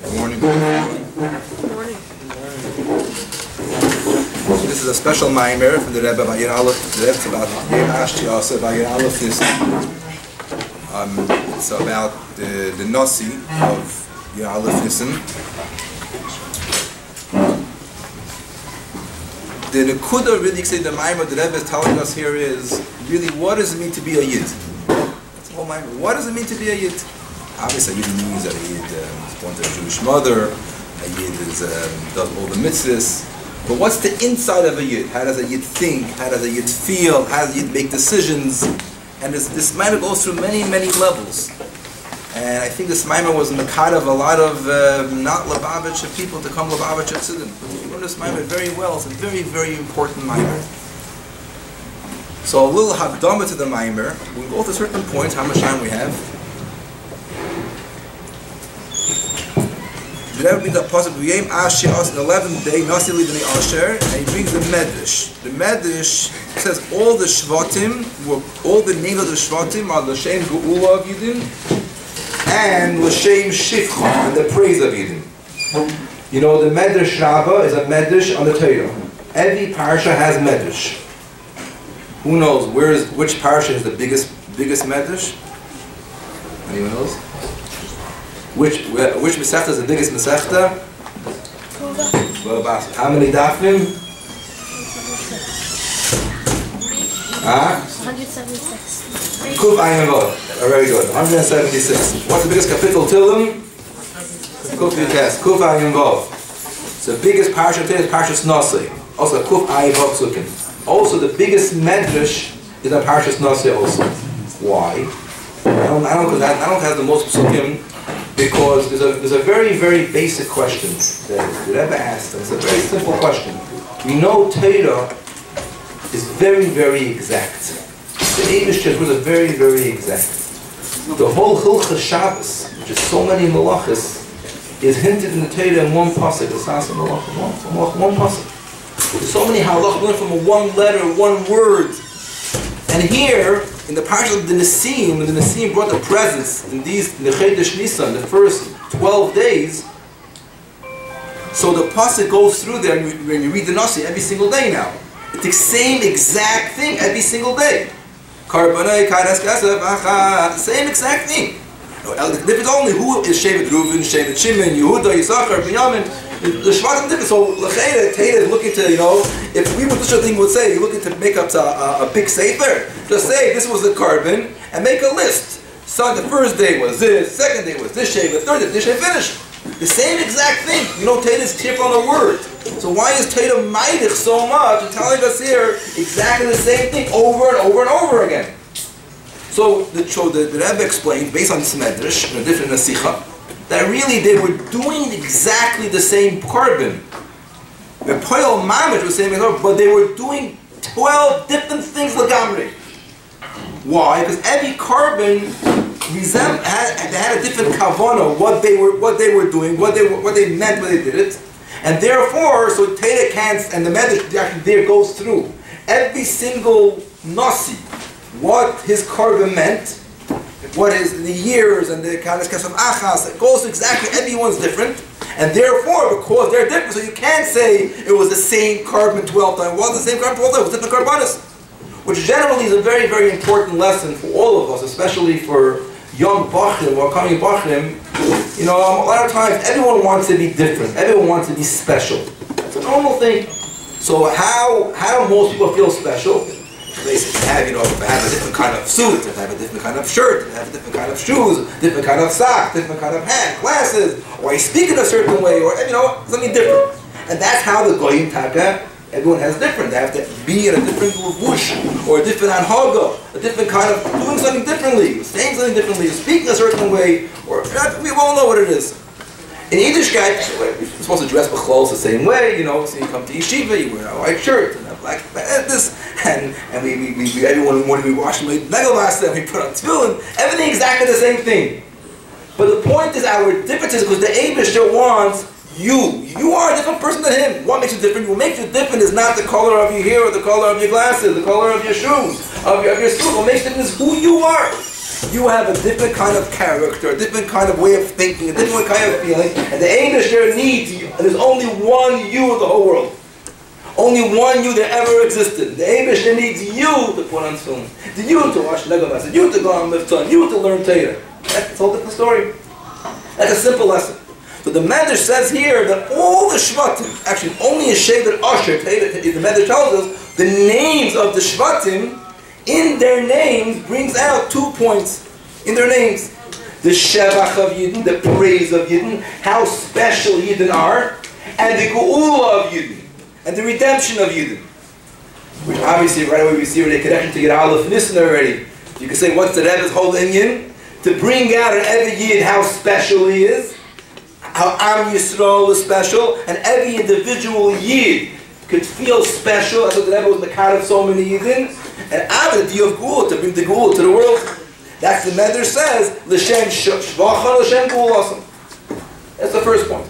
Good morning. Good morning. So this is a special maimer from the Rebbe Yud Alef. The Rebbe is about BeYom Ashtei Asar Yom. It's about the Nasi of Yud Alef Nissan. The Nekuda really say the maimer the Rebbe is telling us here is really what does it mean to be a Yid? That's the whole maimer. What does it mean to be a Yid? Obviously, a Yid means that a Yid is born to a Jewish mother. A Yid is, does all the mitzvahs. But what's the inside of a Yid? How does a Yid think? How does a Yid feel? How does a Yid make decisions? And this maimer goes through many, many levels. And I think this maimer was in the kind of a lot of not Lubavitcher people to come Lubavitcher Tzidim. But you learn this maimer very well. It's a very, very important maimer. So a little hakdama to the maimer. We'll go to certain points, how much time we have. The Rebbe brings the pasuk BeYom Ashtei Asar the 11th day, Nasi Lidnei Asher, and he brings the Medrash. The Medrash says all the Shvatim, all the names of the Shvatim are L'Shem Geula of Yidin and L'Shem Shivcha, and the praise of Yidin. You know, the Medrash Rabbah is a Medrash on the Torah. Every parsha has Medrash. Who knows which parsha is the biggest Medrash? Anyone knows? Which Masechta is the biggest Masechta? How many dafim? 176. Kuf Ayin Vod. Very good. 176. What's the biggest kapitel Tillim? Kuf Yutes. Kuf Ayin Vod. So the biggest parsha today is Parshas Nasi. Also Kuf Ayin Vod Psukim. Also the biggest Medrash is a Parshas Nasi also. Why? I don't have the most Psukim. Because there's a very, very basic question that the Rebbe asked. It's a very simple question. We know Torah is very, very exact. The Eibishter was very, very exact. The whole Hilchas Shabbos, which is so many malachas, is hinted in the Torah in one pasuk. The Sasa malach, one pasuk. There's so many halachas learned from one letter, one word. And here, in the parsha of the Nisim, when the Nisim brought the presents in the Yud Nissan, the first 12 days, so the pasuk goes through there, and when you read the Nasi every single day now, it's the same exact thing every single day. Same exact thing. The difference only who is Shevet Reuven, Shevet Shimon, Yehuda, Yisachar, BeYom. The Shvatim different. So L'cheira is looking to, if we would this thing would say, you're looking to make up a big sefer. Just say this was the carbon and make a list. So the first day was this, second day was this shave, the third day this shave finished. The same exact thing. Taita is clear on the word. So why is Taita maidich so much and telling us here exactly the same thing over and over and over again? So the Rebbe explained, based on this medrash, in a different nasicha, that really they were doing exactly the same carbon. The Poyal Mamish was saying, but they were doing 12 different things legamri. Why? Because every carbon had a different kavana, what they were doing, what they meant when they did it, and therefore, so Taita can't, and the medrash actually there goes through every single nasi, what his carbon meant. What is the years and the kind of achas, it goes exactly, everyone's different, and therefore, because they're different, so you can't say it was the same carbon 12 times, it wasn't the same carbon 12 times, it was different carbonis, which generally is a very, very important lesson for all of us, especially for young bachrim or coming bachrim. A lot of times, everyone wants to be different, everyone wants to be special. It's a normal thing. So how do most people feel special? They have, have a different kind of suit, they have a different kind of shirt, they have a different kind of shoes, different kind of sock, different kind of hat, glasses, or I speak in a certain way, or something different. And that's how the goyim taka, everyone has different. They have to be in a different levush, or a different anhaga, a different kind of doing something differently, saying something differently, speaking a certain way, or we all know what it is. In Yiddishkeit, you're supposed to dress b'chlos the same way, so you come to yeshiva, you wear a white shirt, and a black this, and we everyone in the morning we wash my negelmaster, and we put on tefillin, everything exactly the same thing. But the point is our difference is because the Eibishter wants you are a different person than him. What makes you different? What makes you different is not the color of your hair or the color of your glasses, the color of your shoes, of your suit. What makes you different is who you are. you have a different kind of character, a different kind of way of thinking, a different kind of feeling, and the Eibishter needs you. And there's only one you in the whole world. Only one you that ever existed. The Eibishter needs you to put on film, you to watch Legos, you to go on Miftzah, you to learn Torah. That's a whole different story. That's a simple lesson. So the Medrash says here that all the Shvatim, actually only a Shevet Asher, the Medrash tells us, the names of the Shvatim, in their names, brings out 2 points. In their names. The Shevach of Yidden, the praise of Yidden, how special Yidden are, and the Geula of Yidden, and the redemption of Yidden. Which obviously right away we see where they connection to Yud Alef Nissan already. You can say, what's the Rebbe's whole inyan? To bring out in every Yid how special he is, how Am Yisrael is special, and every individual Yid could feel special. That's what the Rebbe was Mekar of so many Yidin. And after the Div Gula, to bring the Gula to the world. That's the Medrash says, L'shem Shvachar, L'shem Gulasam. That's the first point.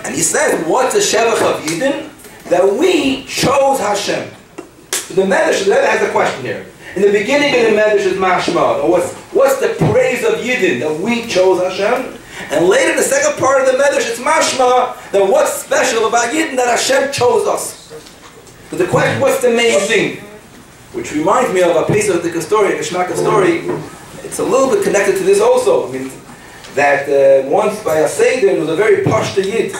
And he says, what's the Shevach of Yidin? That we chose Hashem. So the Medrash has a question here. In the beginning of the Medrash is Mashma, or what's the praise of Yidin? That we chose Hashem. And later in the second part of the Medrash, it's Mashma, that what's special about Yidin, that Hashem chose us. But the question, what's the main thing? Which reminds me of a piece of the story, a Geshmaka story. It's a little bit connected to this also. I mean, that once by a Seder, there was a very pashta Yid.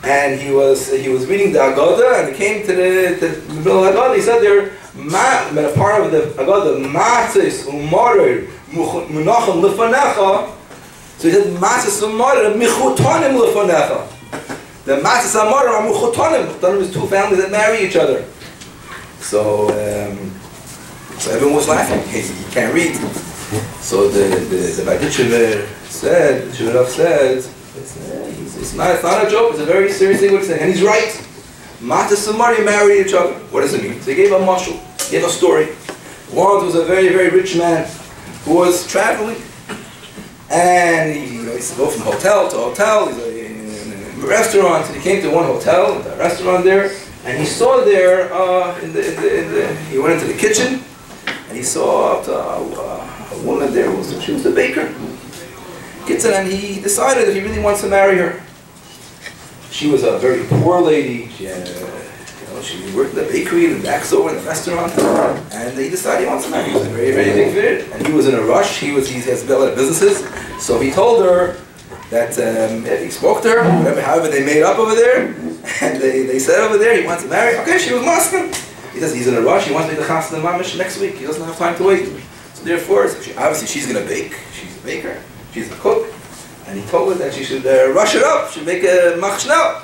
And he was reading the Agada, and he came to the middle of the Agada. He said there, a part of the Agada, Matzis umarer Menachem lefanecha. So he said, Matzis umarer michutonim lefanecha. The Matzis umarer are michutonim. Michutonim is two families that marry each other. So everyone was laughing. He can't read. So the Yeshiva said, it's not a joke. It's a very serious thing what he's saying, and he's right. Matzis umarer married each other. What does it mean? So he gave a mashal. He gave a story. Once was a very, very rich man who was traveling, and he used to go from hotel to hotel. He's in restaurants, and he came to one hotel, a restaurant there, and he saw there he went into the kitchen, and he saw a woman there. She was the baker. Gets in, and he decided that he really wants to marry her. She was a very poor lady. She had, she worked in the bakery and the back store in the restaurant, and he decided he wants to marry her. He was a very, very big fit, and he was in a rush. He has a lot of businesses, so he told her that he spoke to her. However, they made up over there, and they said over there he wants to marry. Okay, she was Muslim. He says he's in a rush. He wants to make the chasna mamish next week. He doesn't have time to wait. So therefore, obviously she's going to bake. She's a baker. She's a cook. And he told her that she should rush it up. She should make a machshnel.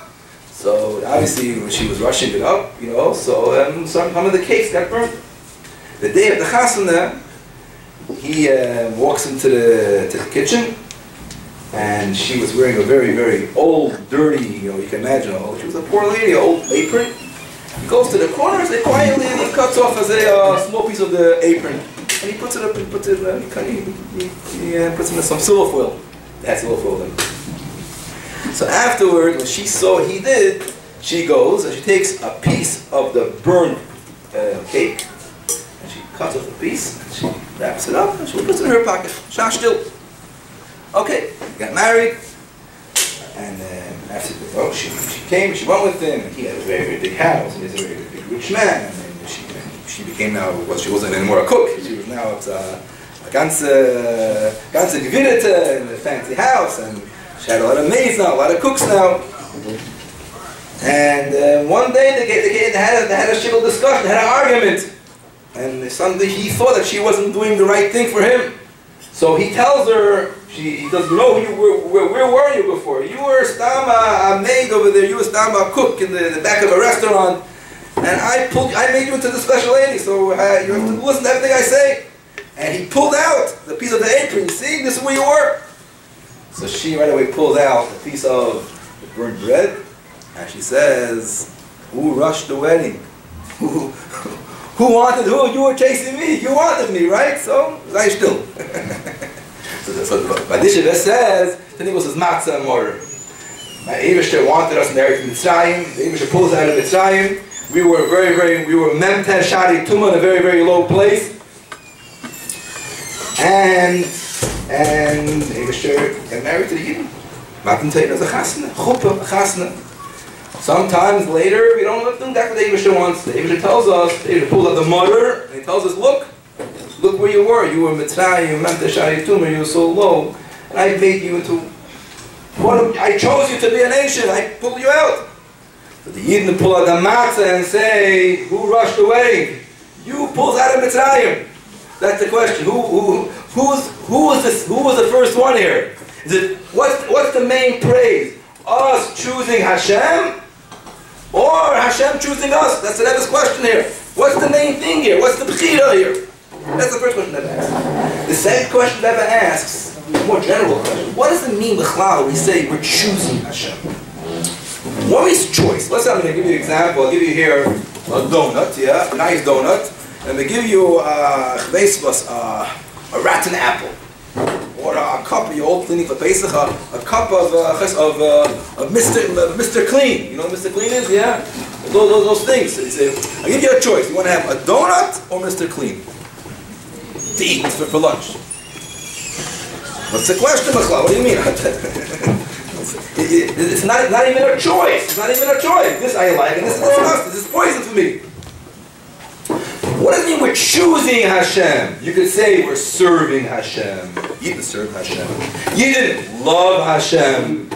So obviously when she was rushing it up, so some of the cakes got burnt. The day of the chasana, he walks into the kitchen, and she was wearing a very, very old, dirty, you can imagine, she was a poor lady, an old apron. He goes to the corners, and quietly he cuts off a small piece of the apron. And he puts it up, he puts it in some silver foil. That's silver foil then. So afterward, when she saw what he did, she goes and she takes a piece of the burned cake, and she cuts off a piece, and she wraps it up, and she puts it in her pocket. Shash still. Okay, got married, and after she came, she went with him, and he had a very, very big house, and he's a very, very big rich man, and she became now, she wasn't anymore a cook, she was now a ganze Gewirrte in a fancy house, and she had a lot of maids now, a lot of cooks now. And one day they had a shivul discussion, they had an argument, and suddenly he thought that she wasn't doing the right thing for him. So he tells her, he doesn't know where were you before? You were a maid over there, you were a cook in the back of a restaurant, and I made you into the special lady, so you have to listen to everything I say. And he pulled out the piece of the apron. See, this is where you were. So she right away pulls out a piece of the burnt bread, and she says, "Who rushed the wedding? Who wanted who? You were chasing me. You wanted me, right? So, sei still." So the Yeshiva says, I think it was his matzah and mortar. My Eibishter wanted us in Mitzrayim. The Eibishter pulled us out of Mitzrayim. We were memten shari tuma in a very, very low place. And Eibishter get married to the Yidden. Matan Torah is a chasna, chuppah, a chasna. Sometimes later, we don't do that what the Eibishter wants. The Eibishter tells us, the Eibishter pulls out the mother, and he tells us, look where you were. You were Mitzrayim, you meant the Sharitumah, you were so low. And I made you into, I chose you to be a nation, I pulled you out. But the Yidden pull out the matzah and say, who rushed away? You pulled out of Mitzrayim. That's the question. Who was the first one here? Is it what's the main praise? Us choosing Hashem, or Hashem choosing us? That's the Rebbe's question here. What's the main thing here? What's the bechira here? That's the first question Rebbe asks. The second question Rebbe asks, a more general question. What does it mean b'chlal when we say we're choosing Hashem? What is choice? Let's say I'm going to give you an example. I'll give you here a donut, yeah, a nice donut. And they give you a rotten apple, or a cup. You're all cleaning for Pesach. A cup of Mr. Clean. You know what Mr. Clean is? Yeah, those things. So I give you a choice. You want to have a donut or Mr. Clean to eat for lunch? What's the question, Machla? What do you mean? It's not even a choice. It's not even a choice. This I like, and this is disgusting. This is poison for me. What does it mean we're choosing Hashem? You could say we're serving Hashem. You didn't serve Hashem. You didn't love Hashem.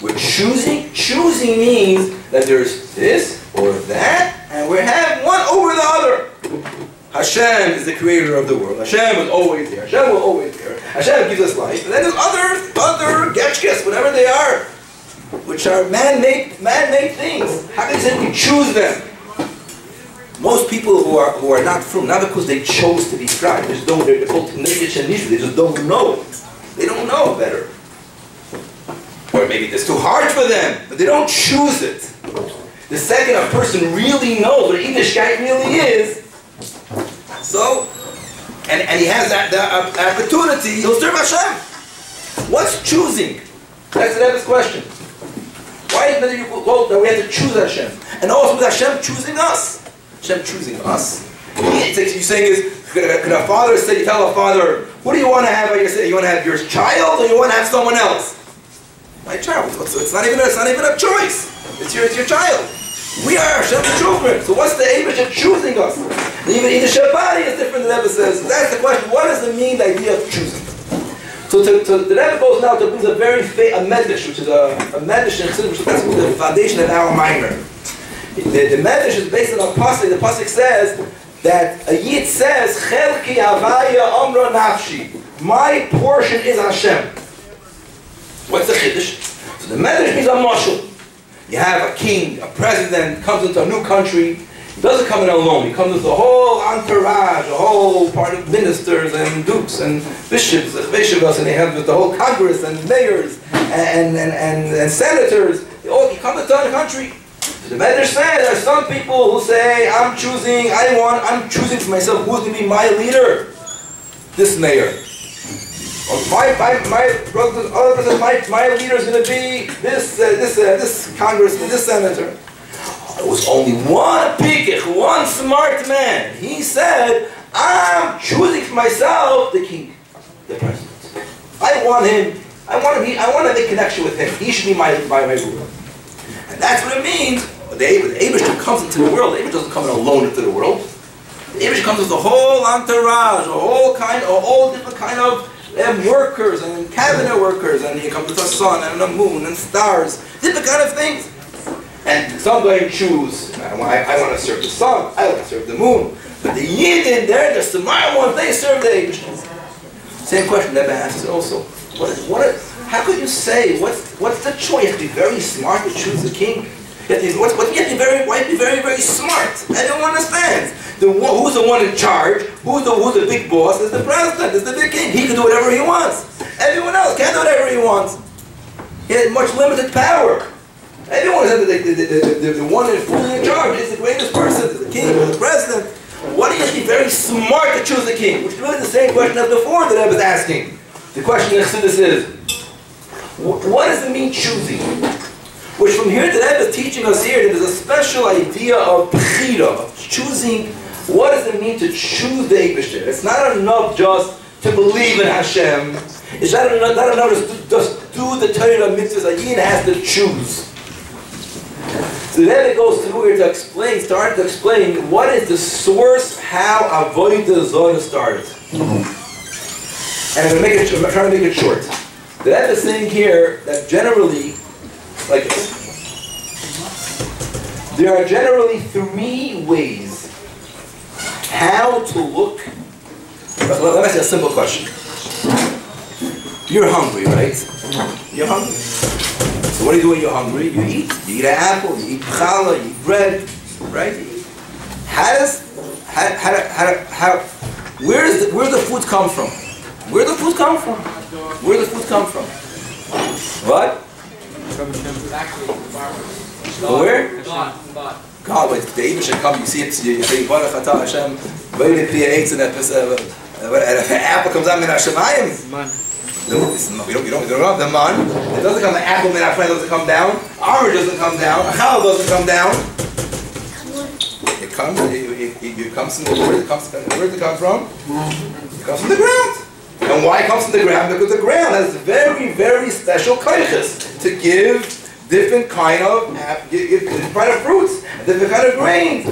We're choosing. Choosing means that there's this or that, and we have one over the other. Hashem is the creator of the world. Hashem is always there. Hashem will always be there. Hashem gives us life. And then there's other getchkes, whatever they are, which are man-made things. How can you say we choose them? Most people who are not frum, not because they chose to be frum, they just don't. They're called Negish and Nishu. They just don't know. They don't know better. Or maybe it's too hard for them, but they don't choose it. The second a person really knows what a Yiddish guy really is, so, and he has that opportunity, he'll serve Hashem. What's choosing? That's the Rebbe's question. Why is it that we have to choose Hashem? And also with Hashem choosing us. Hashem choosing us. You're saying is, could a father say, you tell a father, what do you want to have? You want to have your child or you want to have someone else? My child. It's not even a choice. It's your child. We are Hashem's children. So what's the Eibishter choosing us? And even in the Shabbat is different than the Rebbe says. That's the question. What does it mean, the idea of choosing? So the Rebbe goes now to bring a very medrash, which is a medrash in Chassidus, which is the foundation of our minor. The medrash is based on a pasuk. The pasuk says that a Yid says, "Chelki Havaya Amra Nafshi." My portion is Hashem. What's the chiddush? So the medrash means a mashal. You have a king, a president, comes into a new country. He doesn't come in alone. He comes with a whole entourage, a whole part of ministers and dukes and bishops, and they have with the whole Congress and mayors and senators. He comes into the country. So the Medrash says there are some people who say, I'm choosing for myself who's going to be my leader. This mayor. Or my leader is going to be this congressman, this senator. There was only one pikich, one smart man. He said, I'm choosing for myself the king, the president. I want to make a connection with him. He should be my ruler. And that's what it means. The Eibishter comes into the world. The Eibishter doesn't come in alone into the world. The Eibishter comes with a whole entourage, all different kind of workers and cabinet workers, and he comes with the sun and the moon and stars, different kind of things. And some go and choose. I want to serve the sun. I want to serve the moon. But the Yidden, they're the smart ones. They serve the Eibishter. Same question Rebbe asks also. How could you say what's the choice? You have to be very smart to choose the king. You have to be very, very smart. Everyone understands. Who's the one in charge? Who's the big boss? Is the president? Is the big king? He can do whatever he wants. Everyone else can't do whatever he wants. He has much limited power. Everyone says the one fully in charge is the greatest person, is the king, is the president. Why do you have to be very smart to choose the king? Which is really the same question as before that I was asking. The question in Chassidus is, what does it mean choosing? Which from here the Rebbe is teaching us here that there's a special idea of bechira, of choosing. What does it mean to choose the Eibishter? It's not enough just to believe in Hashem. It's not enough to just do the Torah mitzvahs. A Yid has to choose. So then it goes through here to explain, start to explain what is the source, how Avodah Zarah started. And I'm trying to make it short. The Rebbe is saying here that generally, like this, there are generally three ways how to look. Let me ask you a simple question. You're hungry, right? You're hungry. So what do you do when you're hungry? You eat. You eat an apple, you eat challah, you eat bread, right? Where does the food come from? Where does the food come from? Where does the food come from? What? From where? God, when the Rebbe should come, you see it, you say, Baruch Atah Hashem, and if an apple comes out min Hashemayim, we don't have the man. It doesn't come, the apple min Hashemayim doesn't come down, orange doesn't come down, a challah doesn't come down. It comes from the, where does it come from? It comes from the ground. And why it comes from the ground? Because the ground has very, very special kaiches to give different kind of fruits, different kind of grains.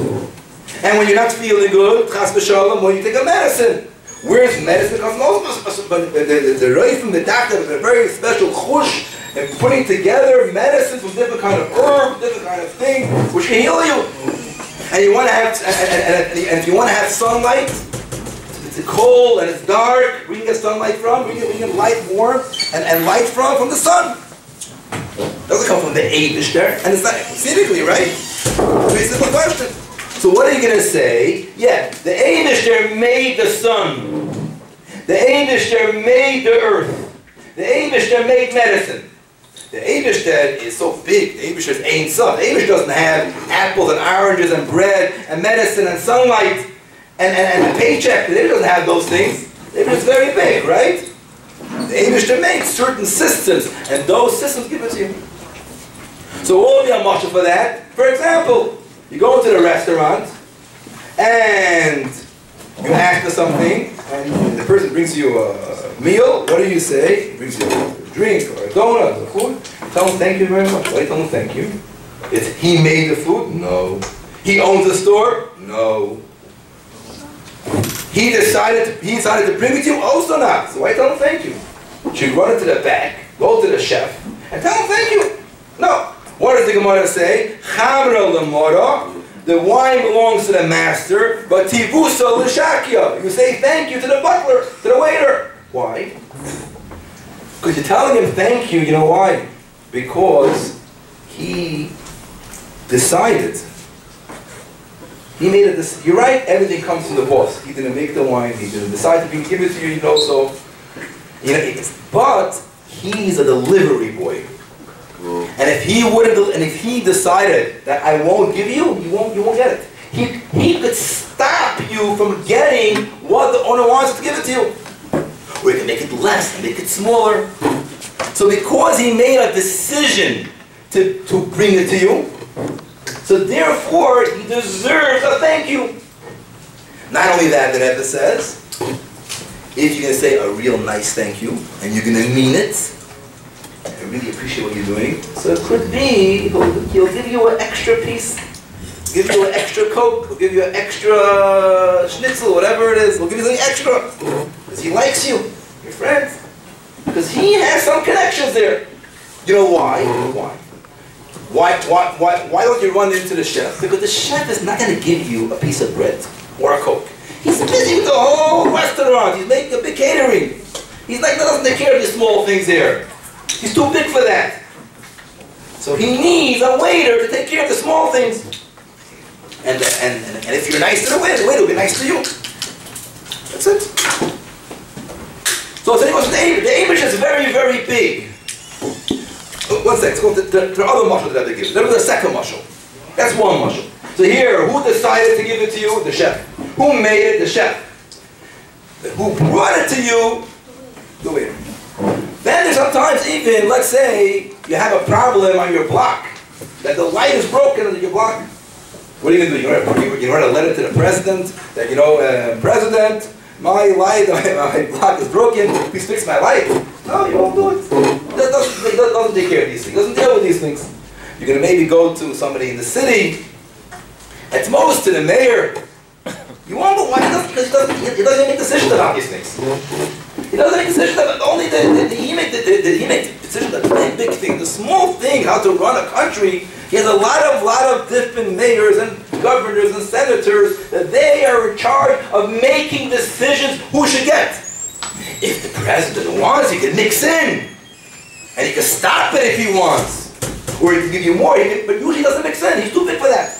And when you're not feeling good, chas v'shalom, when you take a medicine, where's medicine comes from? But the right from the doctor is a very special chush and putting together medicine from different kind of herbs, different kind of things, which can heal you. And you want to have, and if you want to have sunlight, it's cold and it's dark, where you can get sunlight from? We can light warm and light from the sun. It doesn't come from the Eibishter, and it's not physically, right? Very simple question. So what are you going to say? Yeah, the Eibishter made the sun. The Eibishter made the earth. The Eibishter made medicine. The Eibishter is so big. The Eibishter is Ein Sof. The Eibishter doesn't have apples and oranges and bread and medicine and sunlight and a paycheck. The Eibishter doesn't have those things. The Eibishter is very big, right? The Eibishter makes certain systems, and those systems give it to you. So what will be a mashal for that? For example, you go into the restaurant, and you ask for something, and the person brings you a meal. What do you say? He brings you a drink, or a donut, or food. Tell him thank you very much. Why do you tell him thank you? It's he made the food? No. He owns the store? No. He decided to bring it to you? Also not. So why tell him thank you? Should run into the back, go to the chef, and tell him thank you. No. What does the Gemara say? Chamra l'mora. The wine belongs to the master, but tivusa l'shakia. You say thank you to the butler, to the waiter. Why? Because you're telling him thank you. You know why? Because he decided. He made it. You're right. Everything comes from the boss. He didn't make the wine. He didn't decide to give it to you. You know so. You know, but he's a delivery boy. And if he wouldn't, and if he decided that I won't give you, you won't get it. He could stop you from getting what the owner wants to give it to you. Or he can make it less and make it smaller. So because he made a decision to bring it to you, so therefore he deserves a thank you. Not only that, the Rebbe says, if you're going to say a real nice thank you, and you're going to mean it, I really appreciate what you're doing. So it could be, he'll give you an extra piece, give you an extra Coke, he'll give you an extra schnitzel, whatever it is, he'll give you something extra. Because he likes you, your friends. Because he has some connections there. You know why? Why don't you run into the chef? Because the chef is not going to give you a piece of bread or a Coke. He's busy with the whole restaurant. He's making a big catering. He's like, doesn't take care of the small things here. He's too big for that. So he needs a waiter to take care of the small things. And if you're nice to the waiter will be nice to you. That's it. So today was the Amish is very, very big. One second, let's go to the other mushal that they give. There was a second mushal. That's one mushal. So here, who decided to give it to you? The chef. Who made it? The chef. Who brought it to you? The waiter. Then there's sometimes even, let's say, you have a problem on your block. That the light is broken on your block. What are you going to do? You write a letter to the president that, President, my light, my block is broken, please fix my light. No, you won't do it. That doesn't take care of these things. Doesn't deal with these things. You're going to maybe go to somebody in the city, at most to the mayor. You won't, why? He doesn't make decisions about these things. He doesn't make decisions about, only he makes decisions about the big thing, the small thing, how to run a country. He has a lot of different mayors and governors and senators that they are in charge of making decisions who should get. If the president wants, he can mix in. And he can stop it if he wants. Or he can give you more, but usually he doesn't mix in. He's too big for that.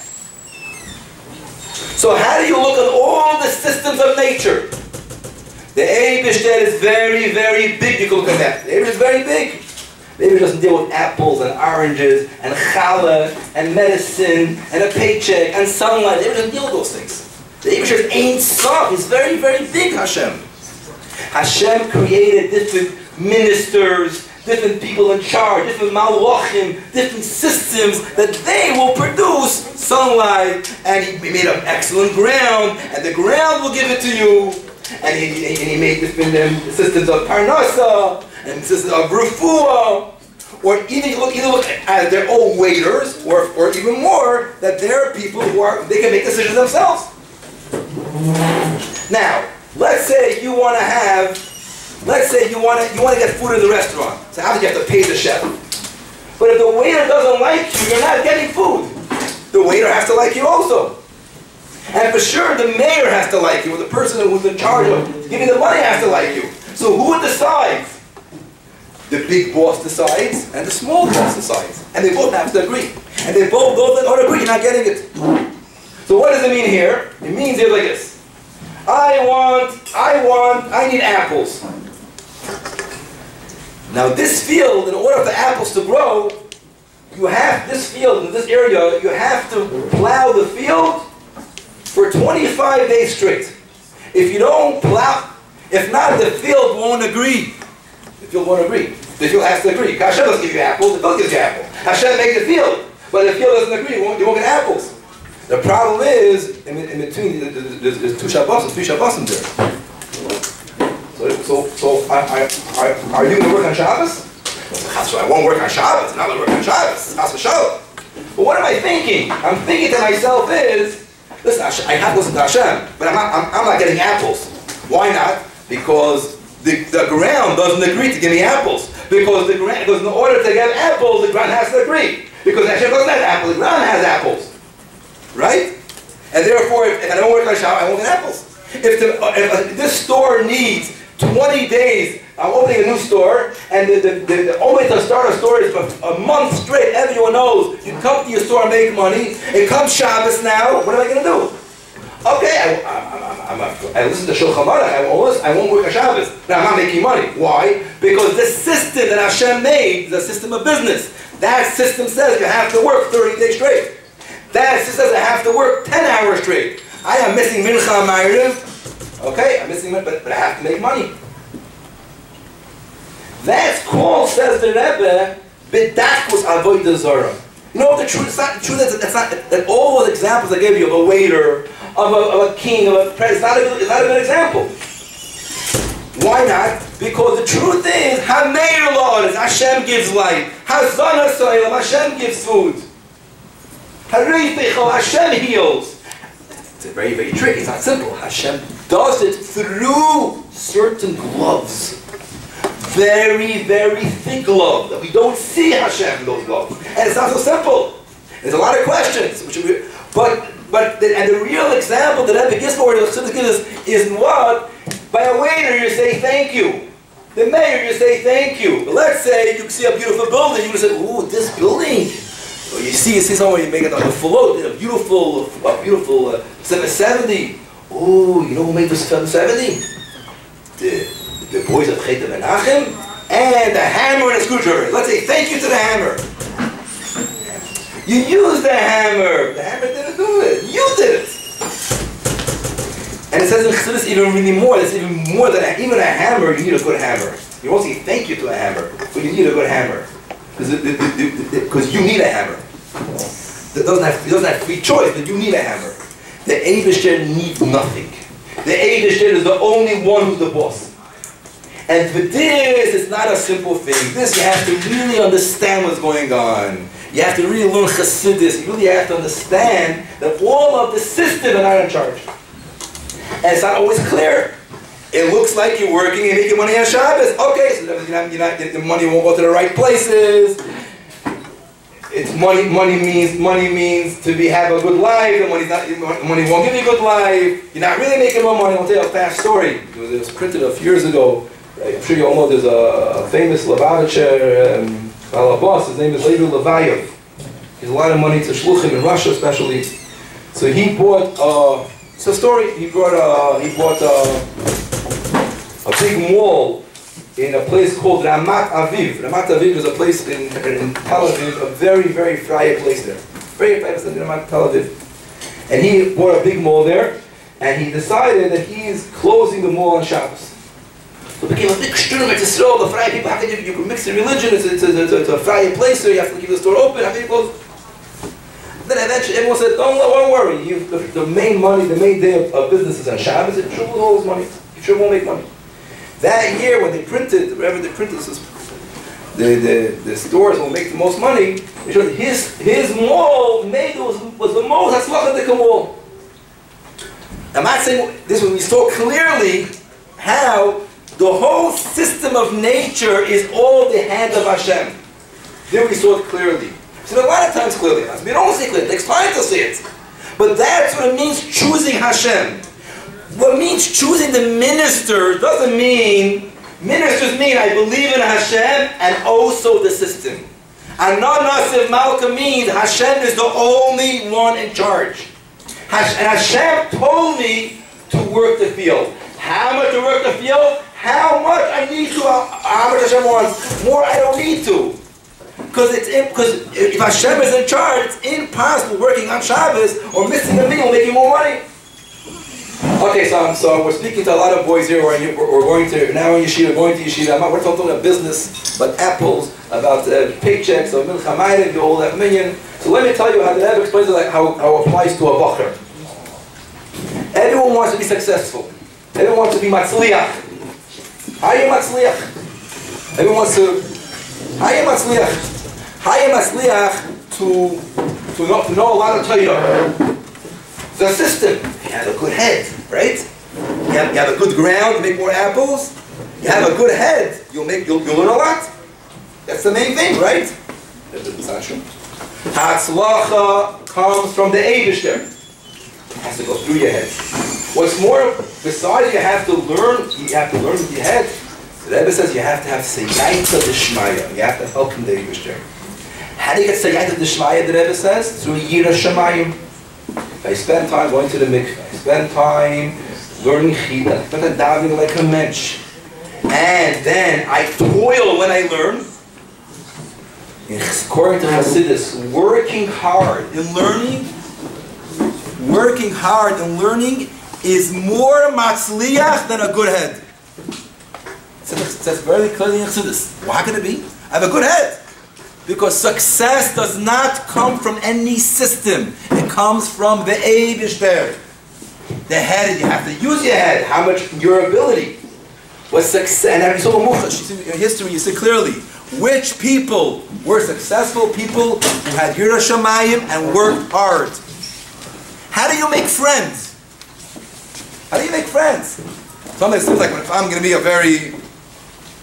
So how do you look at all the systems of nature? The Eibishter is very, very big. You can look at that. The Eibishter is very big. The Eibishter doesn't deal with apples and oranges and challah and medicine and a paycheck and sunlight. The Eibishter doesn't deal with those things. The Eibishter is Ein Sof. He's very, very big, Hashem. Hashem created different ministers, different people in charge, different malachim, different systems that they will produce sunlight, and he made an excellent ground, and the ground will give it to you, and he made different systems of parnasa, and systems of refuah, or either look at their own waiters, or even more, that there are people they can make decisions themselves. Now, let's say you want to get food in the restaurant. So how do you have to pay the chef? But if the waiter doesn't like you, you're not getting food. The waiter has to like you also. And for sure, the mayor has to like you, or the person who's in charge of giving the money has to like you. So who decides? The big boss decides, and the small boss decides. And they both have to agree. And they both don't agree, you're not getting it. So what does it mean here? It means here like this. I need apples. Now this field, in order for the apples to grow, this field, in this area, you have to plow the field for 25 days straight. If you don't plow, if not, the field won't agree. The field won't agree. The field has to agree. Hashem doesn't give you apples, the field gives you apples. Hashem made the field, but the field doesn't agree, you won't get apples. The problem is, in between, there's 2 Shabbos, 3 Shabbos there. So are you going to work on Shabbos? I won't work on Shabbos. I'm not going to work on Shabbos. Chas v'shalom. But what am I thinking? I'm thinking to myself is, listen, I have to listen to Hashem, but I'm not getting apples. Why not? Because the ground doesn't agree to give me apples. Because in order to get apples, the ground has to agree. Because Hashem doesn't have apples, the ground has apples. Right? And therefore, if I don't work on Shabbos, I won't get apples. If this store needs 20 days, I'm opening a new store, and the only way to start a store is for a month straight. Everyone knows you come to your store and make money. It comes Shabbos now. What am I going to do? Okay, I listen to Shulchan Aruch. I won't work on Shabbos. Now I'm not making money. Why? Because the system that Hashem made is a system of business. That system says you have to work 30 days straight. That system says I have to work 10 hours straight. I am missing Mincha Ma'ariv. Okay, I'm missing it, but I have to make money. That's called, says the Rebbe, B'dakus Avodah Zarah. You know what the truth is? It's not that all those examples I gave you of a waiter, of a king, of a president, it's not a good example. Why not? Because the truth is, Hameir Lord, Hashem gives light. Hazan HaSoilam, Hashem gives food. Harifecho, Hashem heals. It's very, very tricky. It's not simple. Hashem does it through certain gloves. Very, very thick gloves. That we don't see Hashem in those gloves. And it's not so simple. There's a lot of questions. But the real example that Rebbe gives for us is what? By a waiter you say thank you. The mayor you say thank you. But let's say you see a beautiful building. You say, ooh, this building. Or you see somewhere you make it on a float, a beautiful 770. Oh, you know who made this 770? The boys of Menachem and the hammer and the screwdriver. Let's say thank you to the hammer. You used the hammer. The hammer didn't do it. You did it. And it says in Chassidus even really more. It's even more than even a hammer. You need a good hammer. You won't say thank you to a hammer, but you need a good hammer. Because you need a hammer. It doesn't have free choice, but you need a hammer. The Eibishter needs nothing. The Eibishter is the only one who's the boss. And for this, it's not a simple thing. This, you have to really understand what's going on. You have to really learn Chassidus. You really have to understand that all of the system are not in charge. And it's not always clear. It looks like you're working and making money on Shabbos. Okay, so the money won't go to the right places. It's money means to have a good life. Money won't give you a good life. You're not really making more money. I'll tell you a fast story. It was printed a few years ago. I'm sure you all know there's a famous Lubavitcher boss. His name is Levi Levayev. He has a lot of money to shluchim in Russia, especially. So he bought. It's a story. He bought a big mall in a place called Ramat Aviv. Ramat Aviv is a place in Tel Aviv, a very, very freie place there. Very freie place in Ramat Tel Aviv. And he bought a big mall there, and he decided that he is closing the mall on Shabbos. So it became a big shturim at Yisrael. The freie people, how can you mix the religion? It's a freie place, so you have to keep the store open. How can you close? Then eventually everyone said, don't worry. The main day of business is on Shabbos. It sure will lose money. You sure won't make money. That year when they printed, wherever they printed this, the stores will make the most money. His mall was the most hatzlachadik mall. I'm not saying this when we saw clearly how the whole system of nature is all the hand of Hashem. There we saw it clearly. So a lot of times clearly. We don't see it clearly. It takes time to see it. But that's what it means choosing Hashem. What means choosing the minister doesn't mean, ministers mean I believe in Hashem and also the system. And non-nasiv malka means Hashem is the only one in charge. And Hashem told me to work the field. How much to work the field? How much I need to, how much Hashem wants. More I don't need to. Because if Hashem is in charge, it's impossible working on Shabbos or missing a meal making more money. Okay, so we're speaking to a lot of boys here. We're going to now in Yeshiva, we're talking about business, about apples, about paychecks, of milchamayim, the whole million. So let me tell you how the Rebbe explains it, how it applies to a bacher. Everyone wants to be successful. Everyone wants to be matzliach. How are you matzliach? Everyone wants to. How are you matzliach? How are you matzliach to know a lot of Torah? The system. You have a good head, right? You have a good ground, you make more apples. You have a good head, you'll learn a lot. That's the main thing, right? Hatzlacha comes from the Eibishter. It has to go through your head. What's more, besides you have to learn with your head, the Rebbe says you have to have Seyayta D'Shmaya. You have to help from the Eibishter. How do you get Seyayta D'Shmaya, the Rebbe says? Through Yira Shamayim. I spend time going to the mikveh. I spend time learning chida. I spend time davening like a mensch. And then I toil when I learn. According to Hasidus, working hard and learning is more matzliach than a good head. It says very clearly in Hasidus. Well, how can it be? I have a good head. Because success does not come from any system. It comes from the Eibishter. The head, you have to use your head. How much? Your ability. What success? And you see in history, you see clearly which people were successful people who had Yira Shamayim and worked hard. How do you make friends? How do you make friends? Sometimes it seems like if I'm going to be a very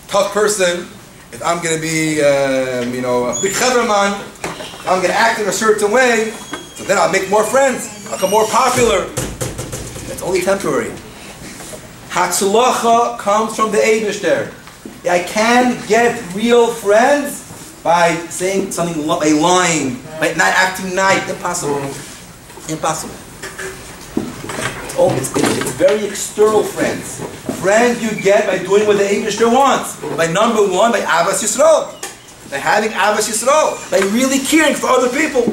tough person, if I'm going to be, a big chaverman, I'm going to act in a certain way, so then I'll make more friends. I'll become more popular. It's only temporary. Hatzlacha comes from the Eibishter. I can't get real friends by saying something, by lying, by not acting nice. Impossible. Impossible. It's very external friends. Friends you get by doing what the Eibishter wants. By number one, by Avas Yisrael. By having Avas Yisrael. By really caring for other people.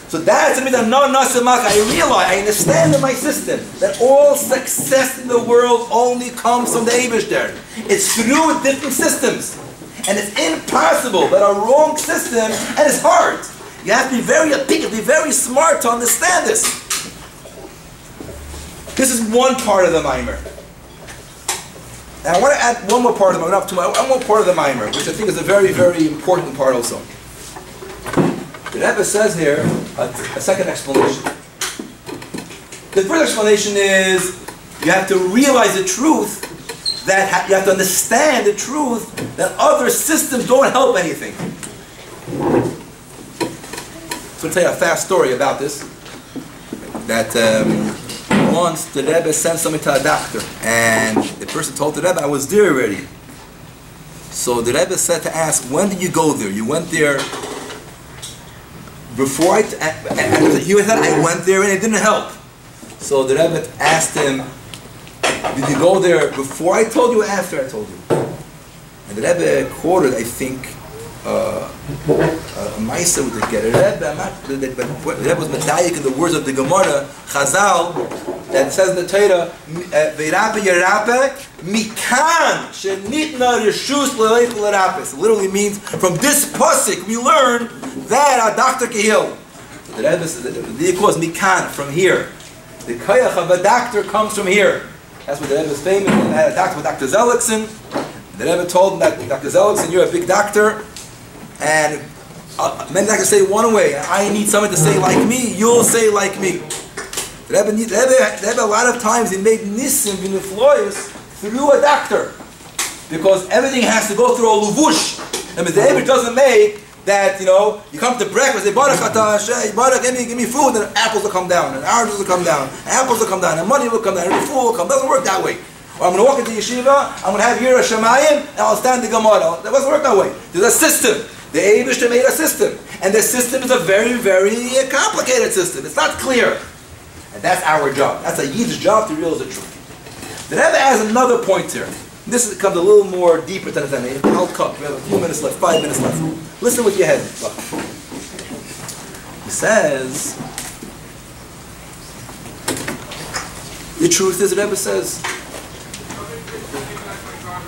So that's something that I realize, I understand in my system that all success in the world only comes from the Eibishter. It's through different systems. And it's impossible that a wrong system, and it's hard. You have to be very smart to understand this. This is one part of the Maimer. And I want to add one more part of the Maimer, one more part of the Maimer, which I think is a very, very important part also. The Rebbe says here a second explanation. The first explanation is you have to realize the truth, that you have to understand the truth that other systems don't help anything. So I'll tell you a fast story about this. That once the Rebbe sent somebody to a doctor, and the person told the Rebbe, I was there already. So the Rebbe said to ask, when did you go there? You went there before and he said, I went there and it didn't help. So the Rebbe asked him, did you go there before I told you or after I told you? And the Rebbe quoted, I think, a Maisa with the Rebbe. The Rebbe was medayik in the words of the Gemara, Chazal, that says in the Torah, Ve'irape yerape mikan shenitna reshus l'leich l'rapes. It literally means, from this pasuk we learn that a doctor can heal. The Rebbe says, the cause mikan, from here. The koyach of a doctor comes from here. That's what the Rebbe is famous. He had a doctor with Dr. Zellickson. The Rebbe told him that, Dr. Zellickson, you're a big doctor, and many doctors say one way. I need someone to say like me, you'll say like me. The Rebbe a lot of times he made nisim v'nifloyos through a doctor, because everything has to go through a luvush. I mean, the Rebbe doesn't make that, you come to breakfast, say, Baruch atah Hashem, Baruch, give me food, and apples will come down, and oranges will come down, and apples will come down, and money will come down, and the food will come. It doesn't work that way. Or I'm going to walk into yeshiva, I'm going to have Yira Shemayim, and I'll stand the Gemara. That doesn't work that way. There's a system. The Eibishter made a system. And the system is a very, very complicated system. It's not clear. And that's our job. That's a Yid's job to realize the truth. The Rebbe has another point here. This comes a little more deeper than it. I'll cut. We have a few minutes left, 5 minutes left. Listen with your head. He says, the truth is, the Rebbe says,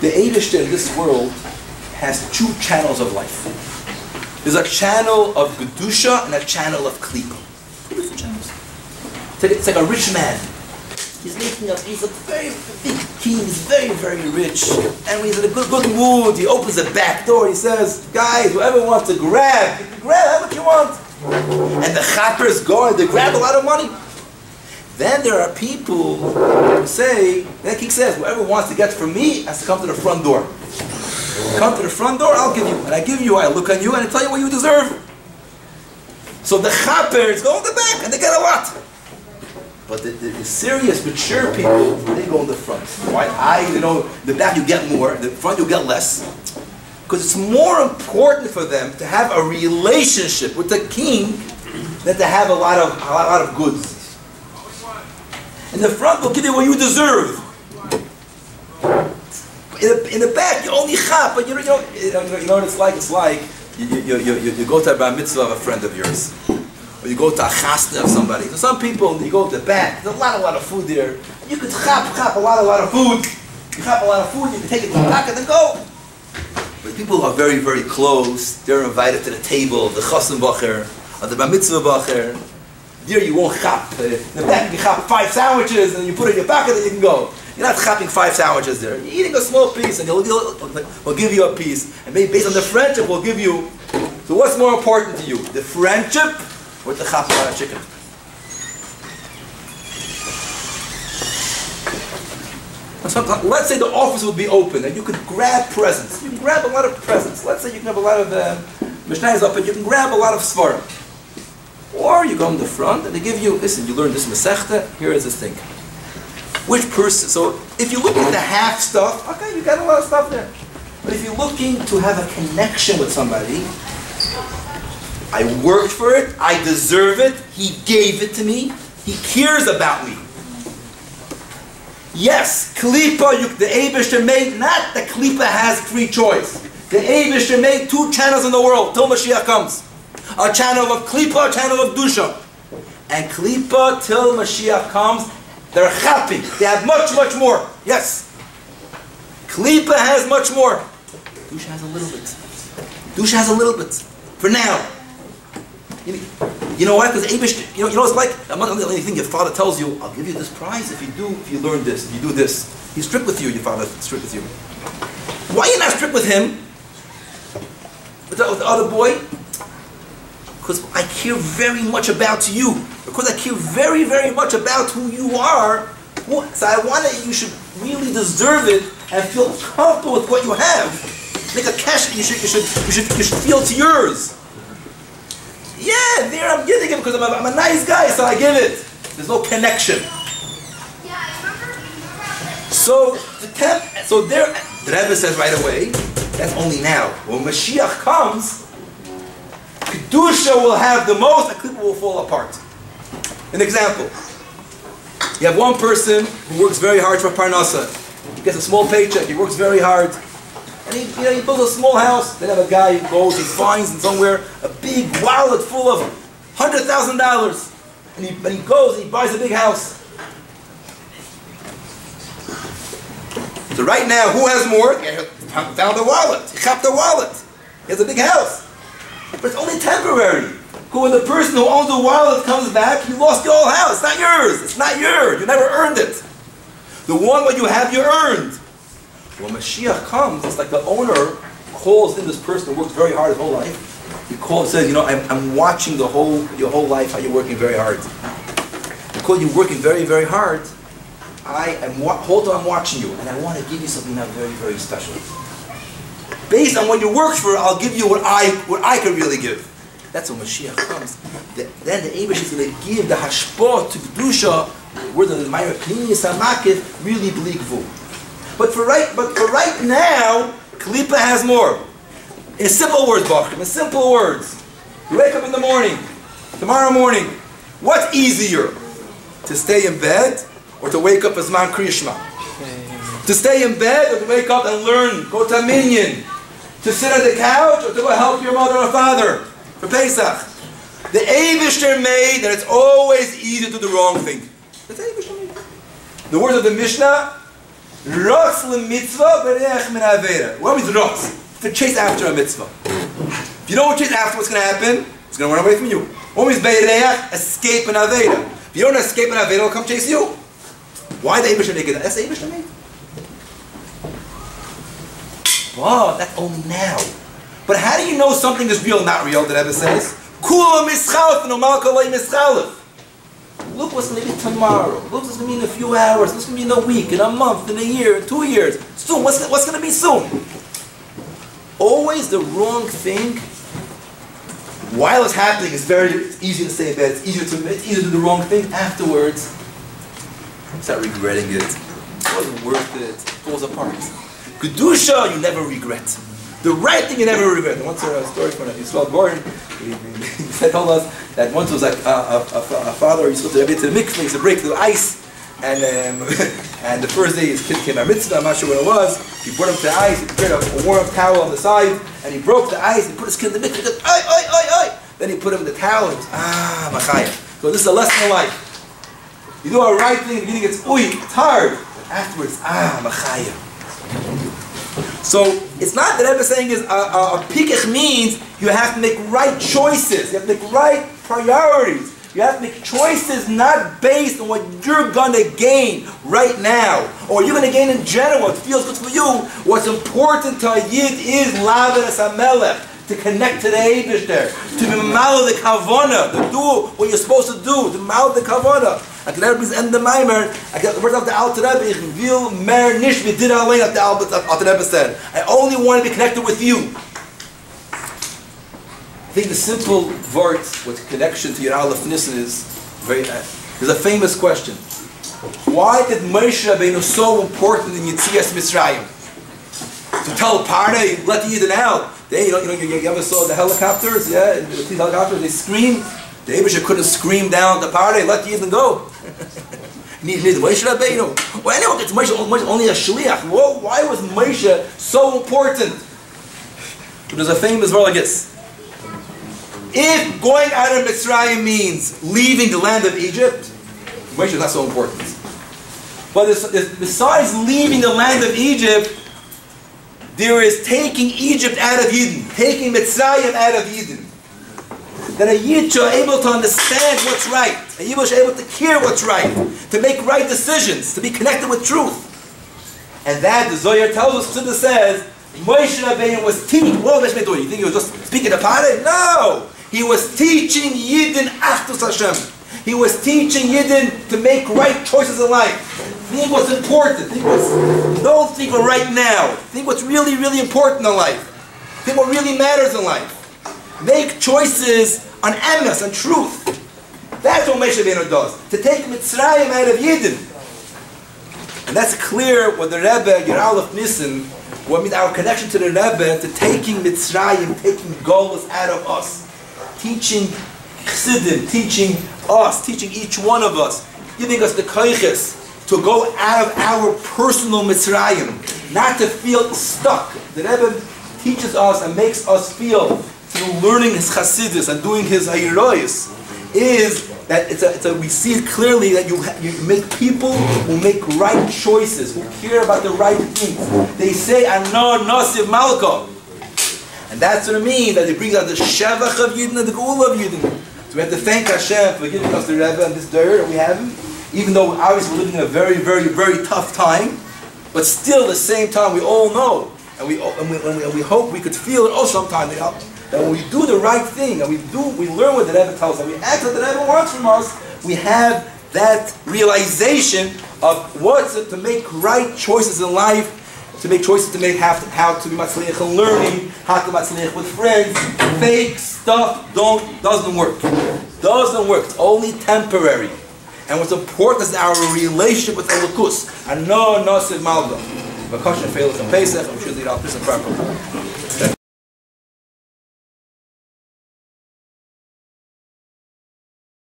the Eibishter in this world has two channels of life. There's a channel of Gedusha and a channel of Klipa. Two different channels. It's like a rich man. He's a very big king, he's very, very rich. And when he's in a good mood, he opens the back door, he says, guys, whoever wants to grab, you can grab, have what you want. And the chappers go and they grab a lot of money. Then there are people who say, the king says, whoever wants to get from me has to come to the front door. Come to the front door, I'll give you. And I give you, I look on you and I tell you what you deserve. So the chappers go in the back and they get a lot. But the serious, mature people, they go in the front. Why? The back you get more, the front you get less. Because it's more important for them to have a relationship with the king than to have a lot of goods. In the front will give you what you deserve. In the back you only chap, but you know what it's like? It's like you go to a bar mitzvah of a friend of yours. Or you go to a chasna of somebody. So some people, you go to the back, there's a lot of food there. You could chap a lot of food. You chap a lot of food, you can take it to the back and then go. But people who are very, very close, they're invited to the table, the chasna bacher, or the bar mitzvah bacher. There you won't chap. In the back you chap 5 sandwiches and you put it in your pocket and you can go. You're not chapping 5 sandwiches there. You're eating a small piece and we'll give you a piece. And maybe based on the friendship we'll give you. So what's more important to you? The friendship or the chap of chicken? Let's say the office would be open and you could grab presents. You can grab a lot of presents. Let's say you can have a lot of mishnayos up and you can grab a lot of svarim. Or you go in the front and they give you, listen, you learn this Masechta, here is this thing. Which person, so if you look at the half stuff, okay, you got a lot of stuff there. But if you're looking to have a connection with somebody, I worked for it, I deserve it, he gave it to me, he cares about me. Yes, Klipa, the Eibishter made, not the Klipa has free choice. The Eibishter made 2 channels in the world till Mashiach comes. A channel of Klipa, a channel of Dusha. And Klipa, till Mashiach comes, they're happy. They have much, much more. Yes. Klipa has much more. Dusha has a little bit. Dusha has a little bit. For now. You You know what? Because you know it's like, I'm not the only thing your father tells you, I'll give you this prize if you learn this, if you do this. He's strict with you, your father's strict with you. Why are you not strict with him? With the other boy? Because I care very much about you. Because I care very, very much about who you are. So I want that you should really deserve it and feel comfortable with what you have. Make a cash. You should feel it's yours. Yeah, there I'm giving it because I'm a nice guy, so I give it. There's no connection. So there, the Rebbe says right away, that's only now. When Mashiach comes, Kedusha will have the most, a klipa will fall apart. An example. You have one person who works very hard for Parnasa. He gets a small paycheck, he works very hard. And he builds a small house. Then have a guy who goes, he finds in somewhere a big wallet full of $100,000. And he goes and he buys a big house. So right now, who has more? He found a wallet. He chopped a wallet. He has a big house. But it's only temporary. When the person who owns the wallet comes back, you lost your whole house. It's not yours. It's not yours. You never earned it. The one what you have, you earned. When Mashiach comes, it's like the owner calls in this person who worked very hard his whole life. He calls, says, I'm watching your whole life, how you're working very hard. Because you're working very, very hard, I'm watching you, and I want to give you something now very, very special. Based on what you worked for, I'll give you what I could really give. That's when Mashiach comes. Then the Eibush is going to give the hashpah to Kedusha, where the Meir Pnimi Samakif really bligvu. But for right now, Klipa has more. In simple words, Bachrim, in simple words. You wake up in the morning, tomorrow morning, what's easier? To stay in bed or to wake up as Man Kriyashma? To stay in bed or to wake up and learn, go to a minyan? To sit on the couch or to go help your mother or father for Pesach? The Eibishter made that it's always easy to do the wrong thing. That's Eibishter made. The words of the Mishnah, Rotz l'mitzvah v'reach min avera. What means rotz? To chase after a mitzvah. If you don't chase after, what's going to happen? It's going to run away from you. What means be'reach? Escape an avera. If you don't escape an avera, it'll come chase you. Why the Eibishter make it? That's the Eibishter made. Wow, that's only now. But how do you know something is real, not real? The Rebbe says, Kula mischalef no malkalei mischalef. Look what's going to be tomorrow. Look what's going to be in a few hours. What's going to be in a week, in a month, in a year, in 2 years. Soon. What's going to be soon? Always the wrong thing. While it's happening, it's easy to stay in bed. It's easier to do the wrong thing. Afterwards, start regretting it. It wasn't worth it. It falls apart. Kedusha, you never regret. The right thing you never regret. And once a story from Yisrael Gordon, he told us that once was like a father used to go to the mikveh, he used to break the ice, and the first day his kid came at mitzvah, I'm not sure what it was, he brought him to the ice, he prepared a warm towel on the side, and he broke the ice, he put his kid in the mikveh, he said, oi, oi, oi, oi. Then he put him in the towel, and he goes, machaya. So this is a lesson in life. You do a right thing, in the beginning it's, it's hard. But afterwards, machaya. So it's not that Rebbe saying is a pikach means you have to make right choices. You have to make right priorities. You have to make choices not based on what you're going to gain right now, or you're going to gain in general. What feels good for you. What's important to a Yid is laveres hamelech, to connect to the Eibishter, to be mamalo the kavana, to do what you're supposed to do, to mamalo the kavana. I can never end the Maimer. I get the word of the Alter Rebbe. Ich will mehr nicht mit dir allein, as the Alter Rebbe said. I only want to be connected with you. I think the simple word with connection to Yud Alef Nissan is very. There's a famous question. Why did Moshe Rabbeinu so important in Yetzias Mitzrayim? To tell Parnei, let the Yidden out. They, you ever saw the helicopters? Yeah, the police helicopters. They scream. The Eibusha couldn't scream down the Parnei, let the Yidden go. Need Moshe Rabbeinu. Well, anyone gets Moshe only a shliach. Whoa, why was Moshe so important? There's a famous word like this. If going out of Mitzrayim means leaving the land of Egypt, Moshe is not so important. But besides leaving the land of Egypt, there is taking Egypt out of Eden, taking Mitzrayim out of Eden. that a Yid should be able to understand what's right. A Yid should be able to care what's right, to make right decisions, to be connected with truth. And that, the Zohar tells us, Chassidus says, Moshe Rabbeinu was teaching. What was Moshe doing? You think he was just speaking to Pare? No! He was teaching Yidden Achdus Hashem. He was teaching Yidden to make right choices in life. Think what's important. Don't think of right now. Think what's really, really important in life. Think what really matters in life. Make choices on emes, on truth. That's what Moshe Rabbeinu does. To take Mitzrayim out of Yidden. And that's clear what the Rebbe, Yud Alef Nissan, what means our connection to the Rebbe, to taking Mitzrayim, taking Golus out of us. Teaching Chassidim, teaching us, teaching each one of us, giving us the koiches to go out of our personal Mitzrayim, not to feel stuck. The Rebbe teaches us and makes us feel through learning his Chassidus and doing his Hayirois, is that we see it clearly that you make people who make right choices, who care about the right things. They say, Ano Nasiv Malka. And that's what it means, that it brings out the Shevach of Yidden and the Geula of Yidden. So we have to thank Hashem for giving us the Rebbe and this Dor that we have him, even though obviously we're living in a very, very, very tough time, but still at the same time we all know, and we hope we could feel it also sometime, that when we do the right thing, and we learn what the Rebbe tells us, and we act what the Rebbe wants from us, we have that realization of what's it to make right choices in life, to make choices to make how to be matzliach in learning, how to matzliach with friends. Fake stuff doesn't work. Doesn't work. It's only temporary. And what's important is our relationship with Elokus. And no nasiv malga. Vakashin feilas and Pesach. I'm sure they'll this properly.